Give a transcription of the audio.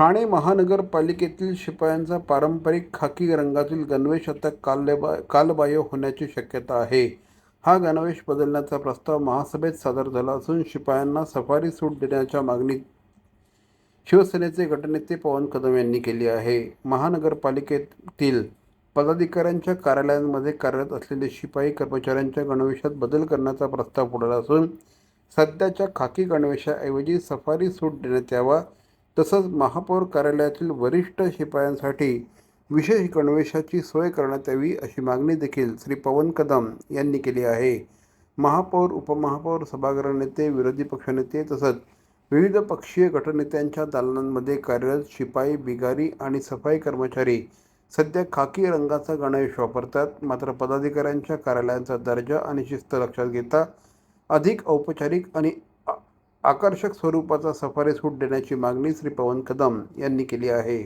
ठाणे महानगरपालिकेतील शिपायांचा पारंपरिक खाकी रंगातील गणवेश आता कालबाह्य होण्याची शक्यता आहे. हा गणवेश बदलण्याचा प्रस्ताव महासभेत सादर झाला असून शिपायांना सफारी सूट देण्याच्या मागणी शिवसेनेचे गटनेते पवन कदम यांनी केली आहे. महानगरपालिकेतील पदाधिकाऱ्यांच्या कार्यालयांमध्ये कार्यरत असलेले शिपाई कर्मचाऱ्यांच्या गणवेशात बदल करण्याचा प्रस्ताव पुढे असून सध्याच्या खाकी गणवेशाऐवजी सफारी सूट देण्यात यावा. तसंच महापौर कार्यालयातील वरिष्ठ शिपायांसाठी विशेष गणवेशाची सोय करण्यात यावी अशी मागणी देखील श्री पवन कदम यांनी केली आहे. महापौर, उपमहापौर, सभागृह नेते, विरोधी पक्षनेते तसंच विविध पक्षीय गटनेत्यांच्या दालनांमध्ये कार्यरत शिपाई, बिगारी आणि सफाई कर्मचारी सध्या खाकी रंगाचा गणवेश वापरतात. मात्र पदाधिकाऱ्यांच्या कार्यालयांचा दर्जा आणि शिस्त लक्षात घेता अधिक औपचारिक आणि आकर्षक स्वरूपाचा सफारी सूट देण्याची मागणी श्री पवन कदम यांनी केली आहे.